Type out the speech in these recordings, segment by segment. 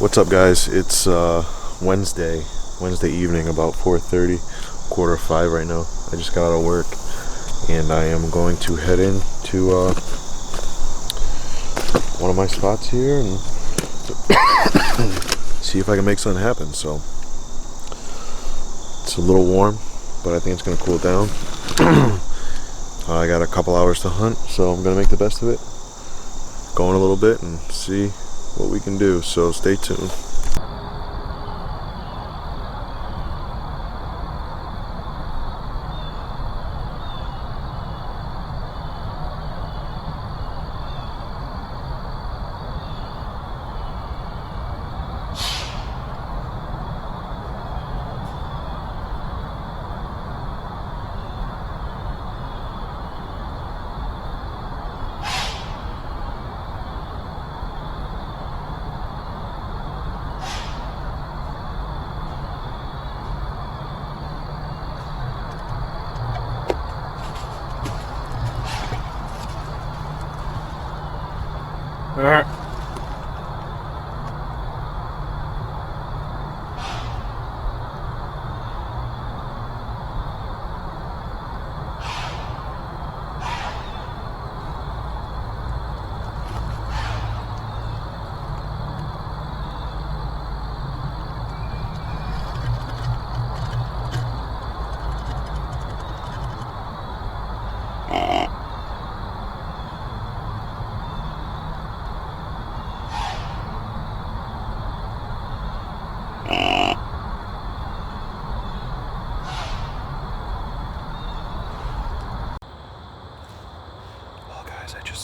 What's up, guys? It's Wednesday evening, about 4:30, 4:45 right now. I just got out of work and I am going to head into one of my spots here and see if I can make something happen. So it's a little warm, but I think it's going to cool down. I got a couple hours to hunt, so I'm going to make the best of it. Going a little bit and see what we can do, so stay tuned.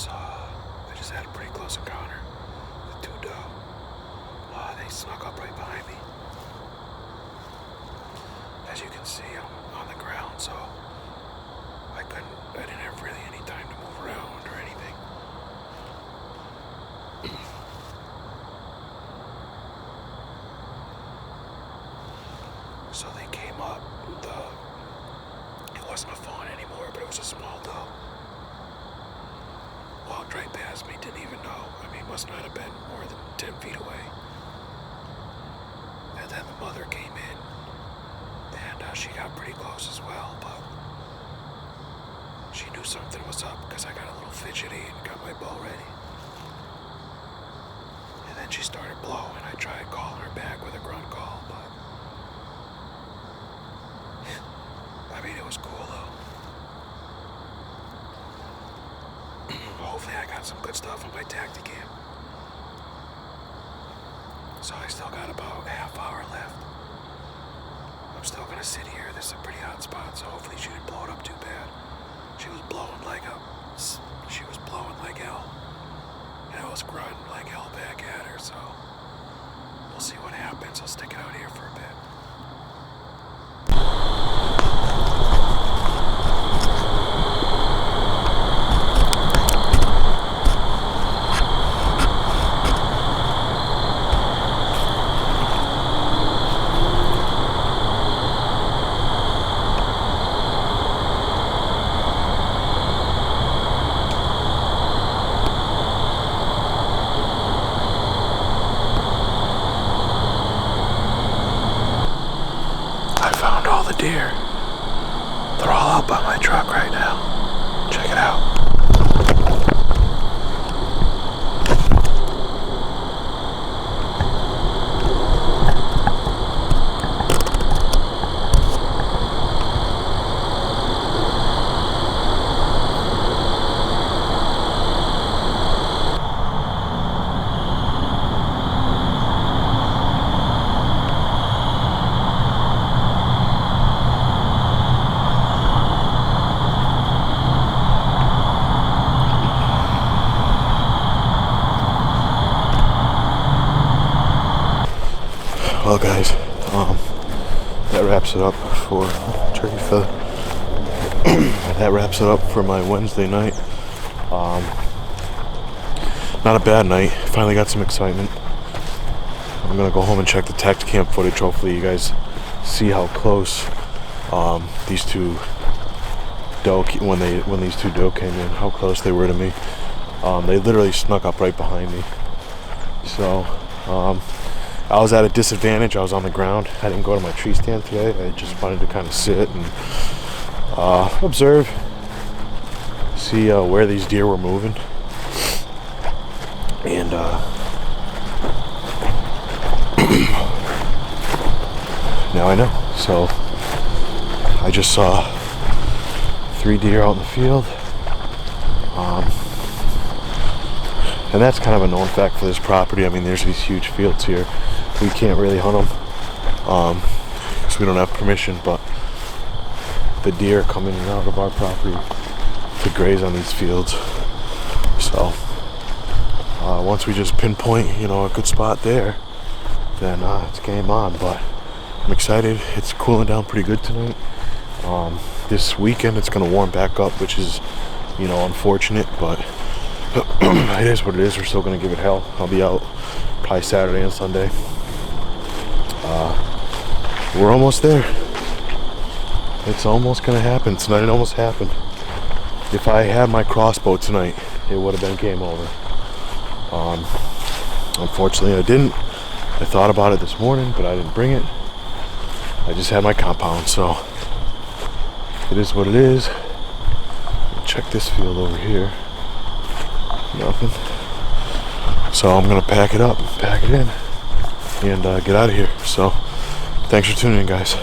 I just had a pretty close encounter with two doe. They snuck up right behind me. As you can see, I'm on the ground, so I didn't have really any time to move around or anything. So they came up, it wasn't a fawn anymore, but it was a small doe. Walked right past me, didn't even know. Must not have been more than 10 feet away. And then the mother came in, and she got pretty close as well, but she knew something was up because I got a little fidgety and got my bow ready. And then she started blowing. I tried calling her back with a grunt call, but it was cool though. Hopefully I got some good stuff on my Tacticam. So I still got about a half hour left. I'm still gonna sit here. This is a pretty hot spot, so hopefully she didn't blow it up too bad. She was blowing like hell. And I was grunting like hell back at her, so we'll see what happens. I'll stick it out here for a bit. Deer. They're all out by my truck right now. Check it out. Well, guys, that wraps it up for turkey feather. That wraps it up for my Wednesday night. Not a bad night. Finally got some excitement. I'm gonna go home and check the Tacticam footage. Hopefully, you guys see how close these two doe when these two doe came in, how close they were to me. They literally snuck up right behind me. So I was at a disadvantage. I was on the ground. I didn't go to my tree stand today. I just wanted to kind of sit and observe, see where these deer were moving. And now I know. So I just saw 3 deer out in the field. And that's kind of a known fact for this property. I mean, there's these huge fields here. We can't really hunt them because we don't have permission, but the deer come in and out of our property to graze on these fields. So once we just pinpoint, a good spot there, then it's game on. But I'm excited. It's cooling down pretty good tonight. This weekend it's going to warm back up, which is, unfortunate, but it is what it is. We're still going to give it hell. I'll be out probably Saturday and Sunday. We're almost there. It's almost going to happen. Tonight it almost happened. If I had my crossbow tonight, it would have been game over. Unfortunately, I didn't. I thought about it this morning, but I didn't bring it. I just had my compound, so it is what it is. Check this field over here. Nothing. So I'm gonna pack it up, pack it in, and get out of here. So thanks for tuning in, guys.